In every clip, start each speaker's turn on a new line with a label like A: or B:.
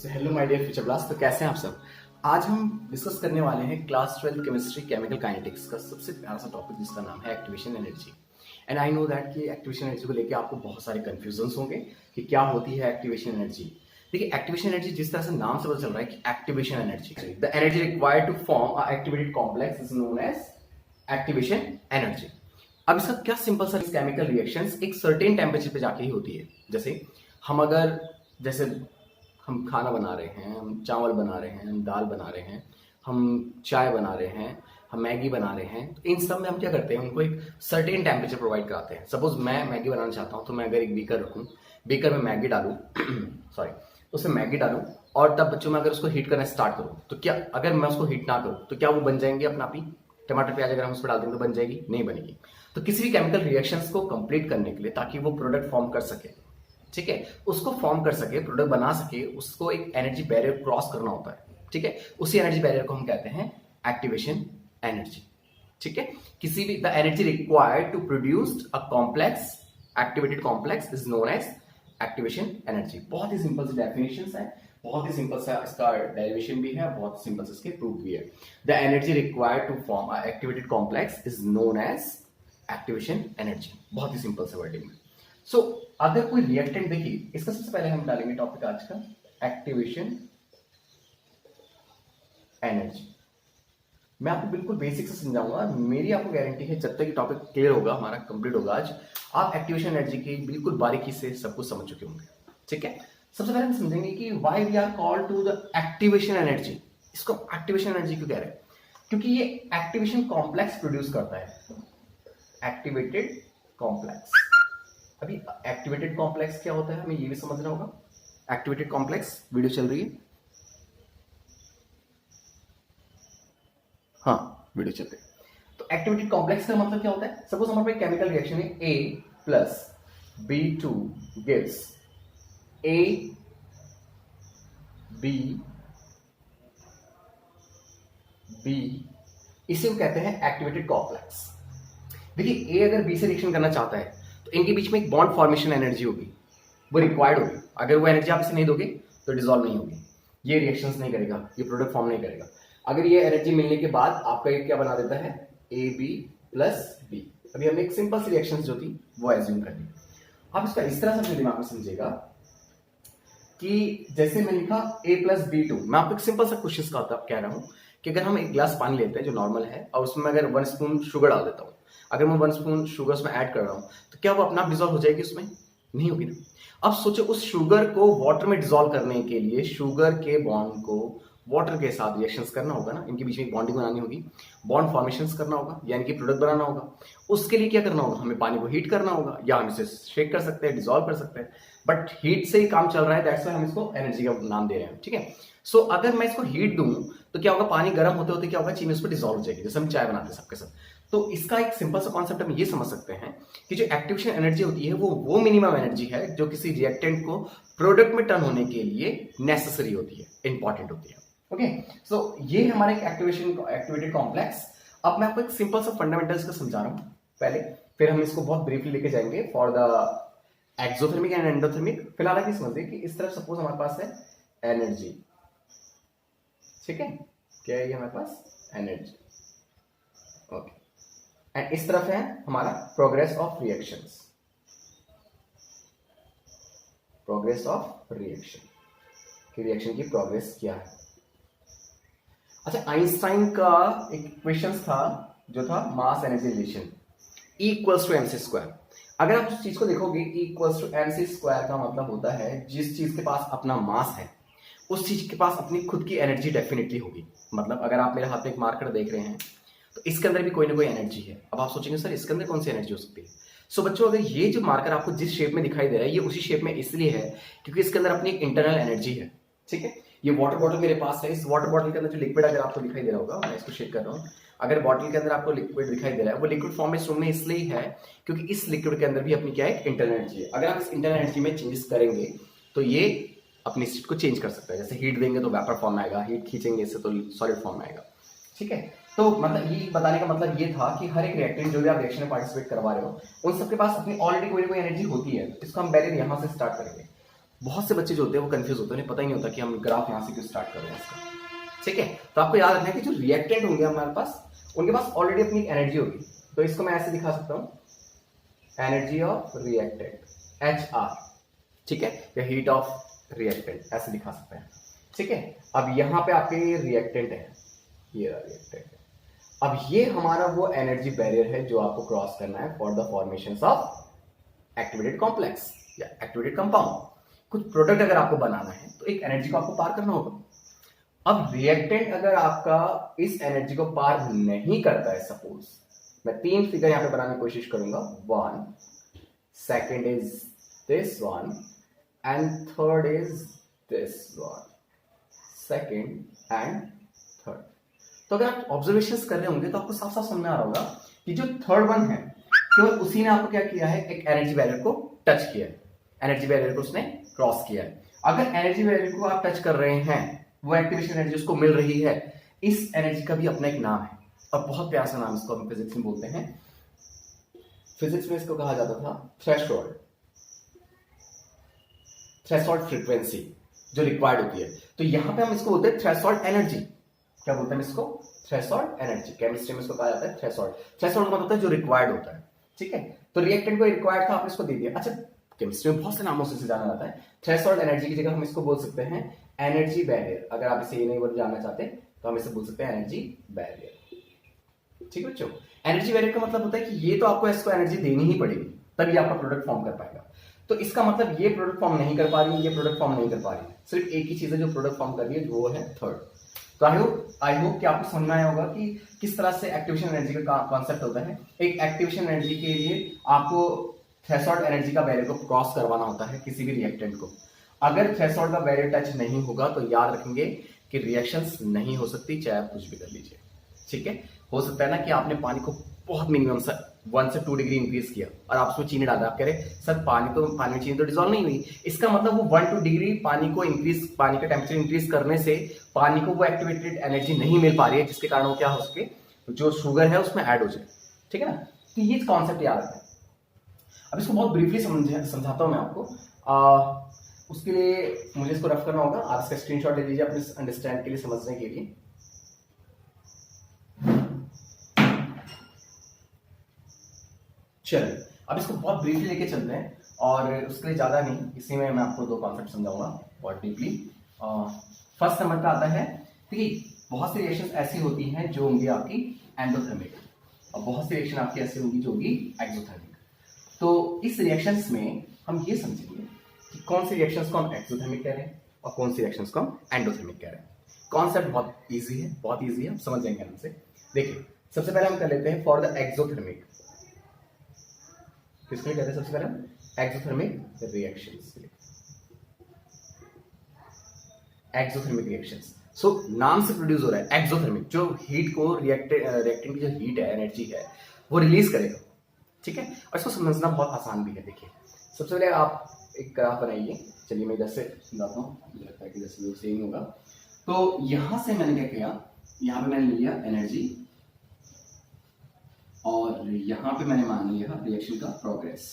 A: Hello my dear future blast. तो कैसे हैं आप सब। आज हम डिस्कस करने वाले हैं क्लास 12 केमिस्ट्री केमिकल काइनेटिक्स का सबसे प्यारा सा टॉपिक जिसका नाम है activation energy. And I know that कि एक्टिवेशन एनर्जी को लेकर आपको बहुत सारे कंफ्यूजन्स होंगे कि क्या होती है एक्टिवेशन एनर्जी। देखिए, एक्टिवेशन एनर्जी जिस तरह से नाम से पता चल रहा है कि activation energy, the energy required to form a activated complex is known as activation energy. अब इसका क्या सिंपल सा केमिकल रिएक्शंस एक सर्टेन टेम्परेचर पे जाके ही होती है। जैसे हम खाना बना रहे हैं, हम चावल बना रहे हैं, हम दाल बना रहे हैं, हम चाय बना रहे हैं, हम मैगी बना रहे हैं, तो इन सब में हम क्या करते हैं, उनको एक सर्टेन टेम्परेचर प्रोवाइड कराते हैं। सपोज मैं मैगी बनाना चाहता हूँ तो मैं अगर एक बीकर रखूँ, बीकर में मैगी डालूँ सॉरी उसमें मैगी डालूँ और तब बच्चों में अगर उसको हीट करना स्टार्ट करूँ तो क्या, अगर मैं उसको हीट ना करूँ तो क्या वो बन जाएंगे अपना आप ही? टमाटर प्याज अगर हम उस पर डाल देंगे तो बन जाएगी? नहीं बनेगी। तो किसी भी केमिकल रिएक्शंस को कंप्लीट करने के लिए, ताकि वो प्रोडक्ट फॉर्म कर सके, ठीक है, उसको फॉर्म कर सके, प्रोडक्ट बना सके, उसको एक एनर्जी बैरियर क्रॉस करना होता है। ठीक है, उसी एनर्जी बैरियर को हम कहते हैं एक्टिवेशन एनर्जी। ठीक है, किसी भी the energy required to produce a complex activated complex is known as activation energy. बहुत ही सिंपल सी डेफिनेशन है, बहुत ही सिंपल सा इसका डेरिवेशन भी है, बहुत सिंपल से इसके प्रूफ भी है। The energy required to form a activated complex is known as activation energy. बहुत ही सिंपल से वर्डिंग में। सो अगर कोई रिएक्टेंट, देखिए इसका सबसे पहले हम डालेंगे टॉपिक आज का एक्टिवेशन एनर्जी। मैं आपको बिल्कुल बेसिक से समझाऊंगा, मेरी आपको गारंटी है जब तक ये टॉपिक क्लियर होगा, हमारा कंप्लीट होगा आज, आप एक्टिवेशन एनर्जी की बिल्कुल बारीकी से सब कुछ समझ चुके होंगे। ठीक है, सबसे पहले हम समझेंगे कि why we are called to the activation energy. इसको एक्टिवेशन एनर्जी क्यों कह रहे हैं? क्योंकि ये एक्टिवेशन कॉम्प्लेक्स प्रोड्यूस करता है, एक्टिवेटेड कॉम्प्लेक्स। अभी एक्टिवेटेड कॉम्प्लेक्स क्या होता है हमें ये भी समझना होगा। एक्टिवेटेड कॉम्प्लेक्स, वीडियो चल रही है? हाँ, वीडियो चल रही है। तो एक्टिवेटेड कॉम्प्लेक्स का मतलब क्या होता है? सपोज हमारे पास केमिकल रिएक्शन है, A plus B2 gives A B B, इसे हम कहते हैं एक्टिवेटेड कॉम्प्लेक्स। देखिए, A अगर B से रिएक्शन करना चाहता है तो इनके बीच में एक बॉन्ड फॉर्मेशन एनर्जी होगी, वो रिक्वायर्ड होगी। अगर वो एनर्जी आप इसे नहीं दोगे तो डिसॉल्व नहीं होगी, ये रिएक्शंस नहीं करेगा, ये प्रोडक्ट फॉर्म नहीं करेगा। अगर ये एनर्जी मिलने के बाद आपका ये क्या बना देता है, AB प्लस B। अभी हमने एक सिंपल सी रिएक्शन जो थी वो एज्यूम कर ली। आप इसका इस तरह से अपने दिमाग में समझिएगा कि जैसे मैं लिखा A प्लस B2, मैं आपको एक सिंपल सा क्वेश्चन का कह रहा हूं कि अगर हम एक ग्लास पानी लेते हैं जो नॉर्मल है और उसमें अगर 1 स्पून शुगर डाल देता हूं, अगर मैं 1 स्पून शुगर उसमें ऐड कर रहा हूं तो क्या वो अपना आप डिजोल्व हो जाएगी? उसमें नहीं होगी ना। अब सोचो, उस शुगर को वाटर में डिजोल्व करने के लिए शुगर के बॉन्ड को वाटर के साथ रिएक्शंस करना होगा ना, इनके बीच में एक बॉन्डिंग बनानी होगी, बॉन्ड फॉर्मेशंस करना होगा, यानी कि प्रोडक्ट बनाना होगा। उसके लिए क्या करना होगा, हमें पानी को हीट करना होगा, या हम इसे शेक कर सकते हैं, डिजोल्व कर सकते हैं, बट हीट से ही काम चल रहा है, दैट्स व्हाई हम इसको एनर्जी का नाम दे रहे हैं। ठीक है, सो अगर मैं इसको हीट दूं तो क्या होगा, पानी गर्म होते होते क्या होगा, चीनी उस पर डिजोल्व हो जाएगी, जैसे हम चाय बनाते हैं सबके सब। तो इसका एक सिंपल सा कॉन्सेप्ट हम ये समझ सकते हैं कि जो एक्टिवेशन एनर्जी होती है वो मिनिमम एनर्जी है जो किसी रिएक्टेंट को प्रोडक्ट में टर्न होने के लिए नेसेसरी होती है, इंपॉर्टेंट होती है। ओके, सो ये हमारा एक एक्टिवेटेड कॉम्प्लेक्स। अब मैं आपको एक सिंपल सा फंडामेंटल्स का समझा रहा हूं पहले, फिर हम इसको बहुत ब्रीफली लेके जाएंगे for the exothermic and endothermic. फिलहाल आगे समझिए कि इस तरफ सपोज हमारे पास है एनर्जी, ठीक है, क्या है ये हमारे पास एनर्जी, ओके, एंड इस तरफ है हमारा progress of reactions, progress of reaction, कि रिएक्शन की प्रोग्रेस क्या है। अच्छा, आइंस्टाइन का एक इक्वेशन था जो था mass energy relation, E equals to mc square. अगर आप उस चीज को देखोगे, E equals to mc square का मतलब होता है जिस चीज के पास अपना मास है उस चीज के पास अपनी खुद की एनर्जी डेफिनेटली होगी। मतलब अगर आप मेरे हाथ में एक मार्कर देख रहे हैं तो इसके अंदर भी कोई ना कोई एनर्जी है। अब आप सोचेंगे सर इसके अंदर कौन सी एनर्जी हो सकती है? सो बच्चों, अगर ये जो मार्कर आपको जिस शेप में दिखाई दे रहा है ये उसी शेप में इसलिए है क्योंकि इसके अंदर अपनी एक इंटरनल एनर्जी है। ठीक है, ये वाटर बॉटल मेरे पास है, इस वाटर बॉटल के अंदर जो लिक्विड अगर आपको दिखाई दे रहा होगा, मैं इसको शेक कर रहा हूँ, अगर बॉटल के अंदर आपको लिक्विड दिखाई दे रहा है वो लिक्विड फॉर्म में इस रूम में इसलिए है क्योंकि इस लिक्विड के अंदर भी अपनी क्या है, इंटरनल एनर्जी है। अगर आप इस इंटरनल एनर्जी में चेंजेस करेंगे तो ये अपनी स्टेट को चेंज कर सकता है। जैसे हीट देंगे तो वेपर फॉर्म में आएगा, हीट खींचेंगे इससे तो सॉलिड फॉर्म में आएगा। ठीक है, तो मतलब ये बताने का मतलब ये था कि हर एक रिएक्टेंट जो भी आप रिएक्शन में पार्टिसिपेट करवा रहे हो उन सबके पास अपनी ऑलरेडी कोई ना कोई एनर्जी होती है। इसको हम बैरियर यहां से स्टार्ट करेंगे। बहुत से बच्चे जो होते हैं वो कंफ्यूज होते हैं, उन्हें पता ही नहीं होता कि हम ग्राफ यहाँ से क्यों स्टार्ट कर रहे हैं इसका। ठीक है, तो आपको याद रखना है कि जो रिएक्टेंट होंगे हमारे पास, उनके पास ऑलरेडी अपनी एनर्जी होगी। तो इसको मैं ऐसे दिखा सकता हूँ, एनर्जी ऑफ रिएक्टेंट HR, ठीक है, या हीट ऑफ रिएक्टेंट ऐसे दिखा सकते हैं। ठीक है, अब यहाँ पे आपके रिएक्टेंट है, ये रिएक्टेंट है। अब ये हमारा वो एनर्जी बैरियर है जो आपको क्रॉस करना है for the formation of activated complex या एक्टिवेटेड कंपाउंड। कुछ प्रोडक्ट अगर आपको बनाना है तो एक एनर्जी को आपको पार करना होगा। अब रिएक्टेंट अगर आपका इस एनर्जी को पार नहीं करता है, सपोज मैं 3 फिगर यहां पे बनाने की कोशिश करूंगा, 1, second is this one and third is this one, second and third. तो अगर आप ऑब्जर्वेशंस कर रहे होंगे तो आपको साफ साफ समझ में आ रहा होगा कि जो थर्ड वन है केवल उसी ने आपको क्या किया है, एक एनर्जी बैरियर को टच किया है, एनर्जी बैरियर को उसने क्रॉस किया है। अगर एनर्जी बैरियर को आप टच कर रहे हैं, वो एक्टिवेशन एनर्जी उसको मिल रही है, इस एनर्जी का भी अपना एक नाम है और बहुत प्यारा सा नाम इसको हम फिजिक्स में बोलते हैं। फिजिक्स में इसको कहा जाता था थ्रेशोल्ड, थ्रेशोल्ड फ्रीक्वेंसी जो रिक्वायर्ड होती है। तो यहां पे हम इसको बोलते हैं थ्रेशोल्ड एनर्जी। क्या बोलते हैं इसको? Threshold energy. केमिस्ट्री में इसको कहा जाता है थ्रेशोल्ड। थ्रेशोल्ड मतलब होता है जो रिक्वायर्ड होता है। ठीक है, तो रिएक्टेंट को रिक्वायर्ड था, आपने इसको दे दिया। अच्छा, केमिस्ट्री में बहुत से नामों से जाना जाता है। थ्रेशोल्ड एनर्जी की जगह हम इसको बोल सकते हैं एनर्जी बैरियर। अगर आप इसे ये नहीं बोल जानना चाहते तो हम इसे बोल सकते हैं एनर्जी बैरियर। ठीक है बच्चों, एनर्जी बैरियर का मतलब होता है कि ये तो आपको इसको एनर्जी देनी ही पड़ेगी तभी आपका प्रोडक्ट फॉर्म कर पाएगा। तो इसका मतलब ये प्रोडक्ट फॉर्म नहीं कर पा रही है, ये प्रोडक्ट फॉर्म नहीं कर पा रही है, सिर्फ एक ही चीज है जो प्रोडक्ट फॉर्म कर रही है, वो है थर्ड। तो आई होप कि आपको समझ में आया होगा कि किस तरह से एक्टिवेशन एनर्जी का कॉन्सेप्ट होता है। एक एक्टिवेशन एनर्जी के लिए आपको थ्रेशोल्ड एनर्जी का बैरियर को क्रॉस करवाना होता है किसी भी रिएक्टेंट को। अगर थ्रेशोल्ड का बैरियर टच नहीं होगा तो याद रखेंगे कि रिएक्शंस नहीं हो सकती, चाहे आप कुछ भी कर लीजिए। ठीक है, हो सकता है ना कि आपने पानी को बहुत मिनिमम 1 से 2 डिग्री इंक्रीज किया और आप उसमें चीनी डाला, आप कह रहे सर पानी में चीनी तो डिजोल्व नहीं हुई। इसका मतलब वो 1-2 डिग्री पानी का टेम्परेचर इंक्रीज करने से पानी को वो एक्टिवेटेड एनर्जी नहीं मिल पा रही है, जिसके कारण वो क्या हो सके, जो शुगर है उसमें ऐड हो जाए। ठीक है ना, तो ये कॉन्सेप्ट याद है। अब इसको बहुत ब्रीफली समझाता हूं मैं आपको। उसके लिए मुझे इसको रफ करना होगा, आप इसका स्क्रीनशॉट ले लीजिए अपने अंडरस्टैंड के लिए, समझने के लिए। चलिए अब इसको बहुत ब्रीफली लेके चलते हैं और उसके लिए ज्यादा नहीं, इसी में मैं आपको 2 कॉन्सेप्ट समझाऊंगा बहुत डीपली। फर्स्ट नंबर का आता है, देखिए बहुत सी रिएक्शंस ऐसी होती हैं जो होंगी आपकी एंडोथर्मिक और बहुत सी रिएक्शन आपकी ऐसी होंगी जो होगी एक्सोथर्मिक। तो इस रिएक्शंस में हम ये समझेंगे कि कौन सी रिएक्शंस को हम एक्सोथर्मिक कह रहे हैं और कौन सी रिएक्शंस को हम एंडोथर्मिक कह रहे हैं। कॉन्सेप्ट बहुत इजी है, बहुत इजी है, समझ जाएंगे हमसे। देखिए सबसे पहले हम कर लेते हैं फॉर द एक्सोथर्मिक। किसके लिए कहते हैं सबसे पहले हम? एक्सोथर्मिक रिएक्शंस के लिए। एक्सोथर्मिक रिएक्शंस, सो नाम से प्रोड्यूस हो रहा है एक्सोथर्मिक, जो हीट को रिएक्टेंट की जो हीट है, एनर्जी है, वो रिलीज करेगा। ठीक है, और इसको समझना बहुत आसान भी है। देखिए सबसे पहले आप एक ग्राफ बनाइए, चलिए मैं इधर से समझाता हूँ, मुझे लगता है कि जैसे वो सेम होगा। तो यहां से मैंने क्या किया, यहां पे मैंने लिया एनर्जी और यहां पे मैंने मान लिया रिएक्शन का प्रोग्रेस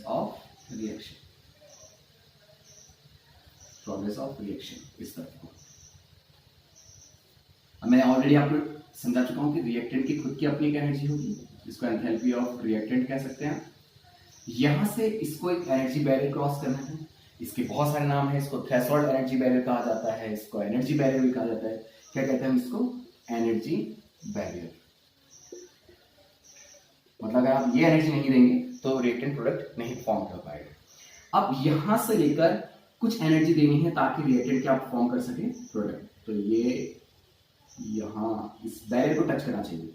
A: ऑफ रिएक्शन, इस तरह को। अब मैंने ऑलरेडी आपको समझा चुका हूं कि रिएक्टेंट की खुद की अपनी एक एनर्जी होगी, जिसको एंथैल्पी ऑफ रिएक्टेंट कह सकते हैं। यहां से इसको एक एनर्जी बैरियर क्रॉस करना है, इसके बहुत सारे नाम है, इसको थ्रेशोल्ड एनर्जी बैरियर कहा जाता है, इसको एनर्जी बैरियर भी कहा जाता है। क्या कहते हैं हम इसको? Energy barrier. मतलब अगर आप ये एनर्जी नहीं देंगे तो रिएक्टेंट प्रोडक्ट नहीं फॉर्म कर पाएगा। अब यहां से लेकर कुछ एनर्जी देनी है ताकि रिएक्टेंट क्या फॉर्म कर सके, प्रोडक्ट। तो ये यहां इस बैरियर को टच करना चाहिए।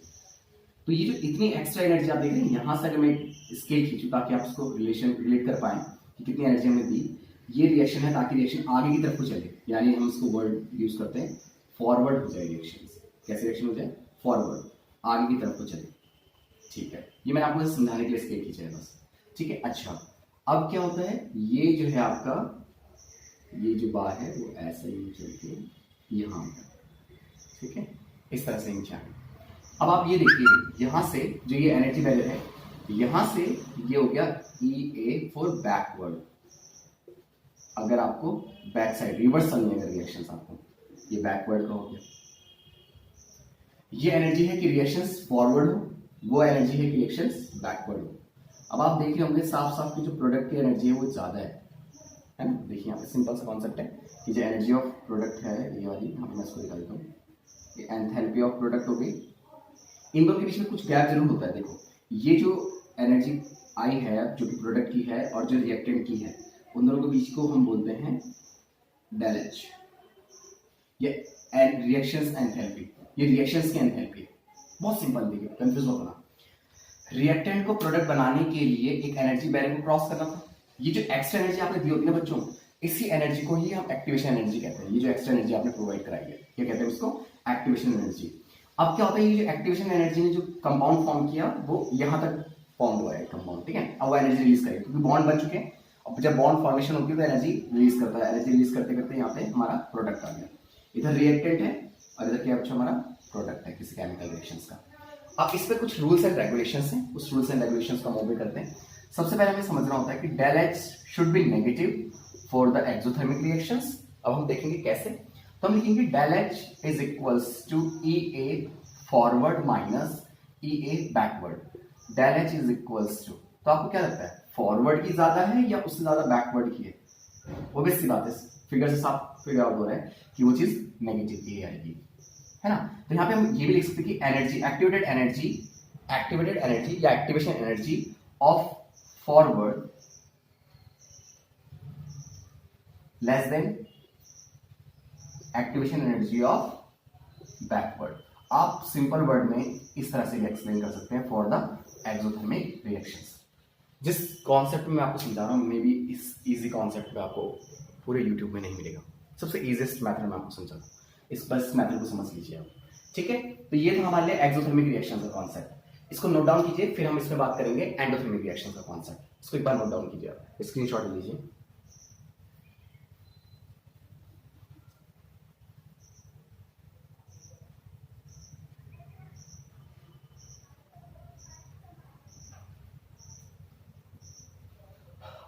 A: तो ये जो इतनी एक्स्ट्रा एनर्जी आप देख रहे हैं, यहां से अगर मैं स्केल खींचूं ताकि आप इसको रिलेट कर पाए कि कितनी एनर्जी हमने दी, ये रिएक्शन है ताकि रिएक्शन आगे की तरफ को चले, यानी हम इसको वर्ड यूज करते हैं फॉरवर्ड हो जाए रिएक्शन। कैसे रिएक्शन हो जाए? फॉरवर्ड, आगे की तरफ को चले। ठीक है, ये मैंने आपको समझाने के लिए स्केल खींचा है बस। ठीक है, अच्छा अब क्या होता है, ये जो है आपका, ये जो बार है वो ऐसे ही चल के यहाँ, ठीक है, इस तरह से नीचे आए। अब आप ये देखिए, यहां से जो ये एनर्जी बैरियर है यहां से ये हो गया EA फॉर बैकवर्ड, अगर आपको बैक साइड रिवर्स चलनी है रिएक्शंस आपको, ये बैकवर्ड का हो गया। ये एनर्जी है कि रिएक्शंस फॉरवर्ड हो, वो एनर्जी है कि रिएक्शंस बैकवर्ड हो। अब आप देख रहे होंगे साफ साफ की जो प्रोडक्ट की एनर्जी है वो ज्यादा है ना। देखिए यहाँ पे सिंपल सा कॉन्सेप्ट है कि जो एनर्जी ऑफ प्रोडक्ट है ये वाली, यहाँ पे मैं इसको दिखा देता हूँ, ये एंथैल्पी ऑफ प्रोडक्ट हो गई। इन दोनों के बीच में कुछ गैप जरूर होता है। देखो ये जो एनर्जी आई है जो कि प्रोडक्ट की है और जो रिएक्टेंट की है, उन दोनों के बीच को हम बोलते हैं डेल एच। ये रिएक्शंस एंथैल्पी, ये रिएक्शंस की एंथैल्पी है। बहुत सिंपल, देखिए कंफ्यूज मत होना। रिएक्टेंट को प्रोडक्ट बनाने के लिए एक एनर्जी बैरियर को क्रॉस करना था। ये जो एक्स्ट्रा एनर्जी आपने दी होती है ना बच्चों, इसी एनर्जी को ही हम एक्टिवेशन एनर्जी कहते हैं। ये जो एक्स्ट्रा एनर्जी आपने प्रोवाइड कराई है, ये कहते हैं उसको एक्टिवेशन एनर्जी। अब क्या होता है, ये जो एक्टिवेशन एनर्जी ने जो कंपाउंड फॉर्म किया वो यहां तक फॉर्म हुआ है कंपाउंड, ठीक है। अब वो एनर्जी रिलीज करेगी क्योंकि बॉन्ड बन चुके हैं। अब जब बॉन्ड फॉर्मेशन होती है तो एनर्जी रिलीज करता है। एनर्जी रिलीज करते करते यहाँ पे हमारा प्रोडक्ट आ गया। इधर रिएक्टेंट है और इधर क्या बच्चा हमारा प्रोडक्ट है किसी केमिकल रिएक्शंस का। अब इस पे कुछ रूल्स एंड रेगुलेशंस हैं, उस रूल्स एंड रेगुलेशंस को हम ओबे करते हैं। सबसे पहले हमें समझना होता है कि del H should be negative for the exothermic reactions. अब हम देखेंगे कैसे। तो हम लिखेंगे del H is equals to EA forward minus EA backward. Del H is equals to, तो आपको क्या लगता है फॉरवर्ड की ज्यादा है या उससे ज्यादा बैकवर्ड की है? ऑब्वियस सी बात है, फिगर से साफ फिगर आउट हो रहा है कि वो चीज नेगेटिव की आएगी, है ना। तो यहाँ पे हम ये भी लिख सकते हैं कि एनर्जी एक्टिवेटेड एनर्जी या activation energy of forward less than activation energy of backward. आप सिंपल वर्ड में इस तरह से भी एक्सप्लेन कर सकते हैं फॉर द एक्सोथर्मिक रिएक्शंस। जिस कॉन्सेप्ट में मैं आपको समझा रहा हूं, मे बी इस इजी कॉन्सेप्ट पे आपको पूरे यूट्यूब में नहीं मिलेगा। सबसे इजीएस्ट मेथड मैं आपको समझा रहा हूं, इस बस मेथड को समझ लीजिए आप, ठीक है। तो ये था हमारे लिए एक्सोथर्मिक रिएक्शन का कॉन्सेप्ट। इसको नोट डाउन कीजिए, फिर हम इसमें बात करेंगे एंडोथर्मिक रिएक्शन का कॉन्सेप्ट। इसको एक बार नोट डाउन कीजिए, आप स्क्रीनशॉट लीजिए।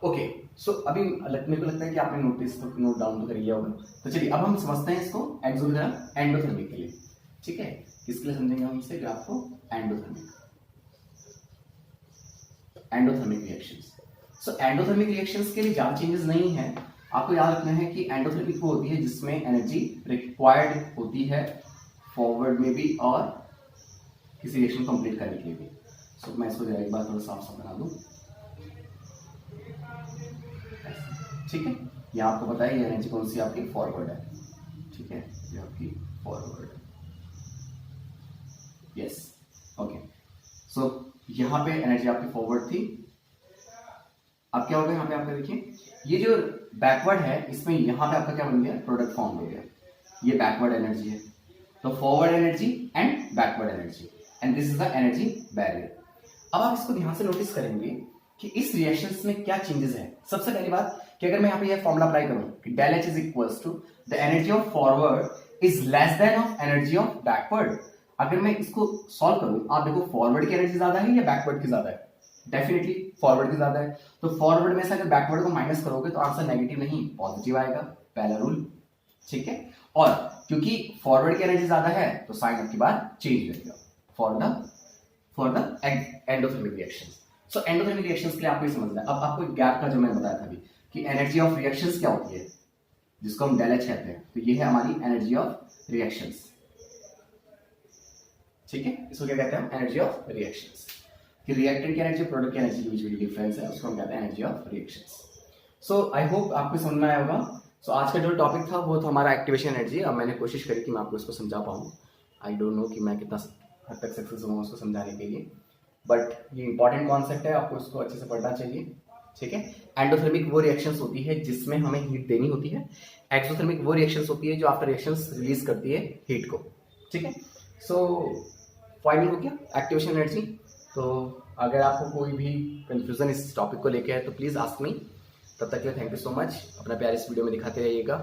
A: ओके सो अभी मेरे को लगता है कि आपने नोट डाउन तो कर लिया होगा। तो चलिए अब हम समझते हैं इसको एंडोथर्मिक के लिए, ठीक है। किसके लिए समझेंगे हम इसे ग्राफ को? Endothermic reactions. So endothermic reactions के लिए ज्यादा चेंजेस नहीं है। आपको याद रखना है कि एंडोथर्मिक वो होती है जिसमें एनर्जी रिक्वायर्ड होती है फॉरवर्ड में भी और किसी रिएक्शन कंप्लीट करने के लिए भी। सो मैं इसको एक बार थोड़ा साफ साफ बना दूं, ठीक है। ये आपको पता है ये एनर्जी कौन सी आपकी फॉरवर्ड है, ठीक है, ये आपकी फॉरवर्ड, यस ओके। सो यहां पे एनर्जी आपकी फॉरवर्ड थी। अब क्या होगा यहाँ पे आपका देखिए, ये जो बैकवर्ड है इसमें यहां पे आपका क्या बन गया, प्रोडक्ट फॉर्म हो गया। ये बैकवर्ड एनर्जी है, तो forward energy and backward energy, and this is the energy barrier. अब आप इसको ध्यान से नोटिस करेंगे कि इस रिएक्शंस में क्या चेंजेस है। सबसे पहली बात कि अगर मैं यहाँ पे ये फॉर्मूला अप्लाई करूं कि del H is equals to the energy of forward is less than of energy of backward. अगर मैं इसको सॉल्व करूं, आप देखो फॉरवर्ड की एनर्जी ज्यादा है या बैकवर्ड की ज्यादा है? डेफिनेटली फॉरवर्ड की ज्यादा है। तो फॉरवर्ड में से अगर बैकवर्ड को माइनस करोगे तो आंसर नेगेटिव नहीं पॉजिटिव आएगा, पहला रूल, ठीक है। और क्योंकि फॉरवर्ड की एनर्जी ज्यादा है तो साइन आपकी बात चेंज रहेगा for the endothermic reactions. So endothermic reactions के लिए आपको ये समझना है। अब आपको गैप का जो मैंने बताया था अभी कि एनर्जी ऑफ रिएक्शंस क्या होती है, जिसको हम डेल एच कहते हैं, तो ये है हमारी एनर्जी ऑफ रिएक्शंस, ठीक है। इसको क्या कहते हैं हम? Energy of reactions. कि रिएक्टेंट की एनर्जी प्रोडक्ट की एनर्जी के बीच में डिफरेंस है, उसको हम कहते हैं energy of reactions. So I hope आपको समझ में आया होगा। सो आज का जो टॉपिक था वो था हमारा एक्टिवेशन एनर्जी। अब मैंने कोशिश करी कि मैं आपको इसको समझा पाऊँ। आई डोंट नो कि मैं कितना हद तक सक्सेस हुआ उसको समझाने के लिए, बट ये इंपॉर्टेंट कॉन्सेप्ट है, आपको इसको अच्छे से पढ़ना चाहिए, ठीक है। एंडोथर्मिक वो रिएक्शंस होती है जिसमें हमें हीट देनी होती है। एक्सोथर्मिक वो रिएक्शंस होती है जो आफ्टर रिएक्शंस रिलीज करती है हीट को, ठीक है। सो फाइनल हो गया एक्टिवेशन एनर्जी। तो अगर आपको कोई भी कंफ्यूजन इस टॉपिक को लेके है तो प्लीज आस्क मी। तब तक के लिए थैंक यू सो मच। अपना प्यार इस वीडियो में दिखाते रहिएगा।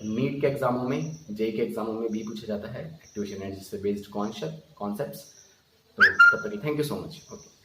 A: नीट के एग्जामों में, जेई के एग्जामों में भी पूछा जाता है एक्टिवेशन एनर्जी से बेस्ड कॉन्सेप्ट्स। तो तब तक thank you so much. Okay.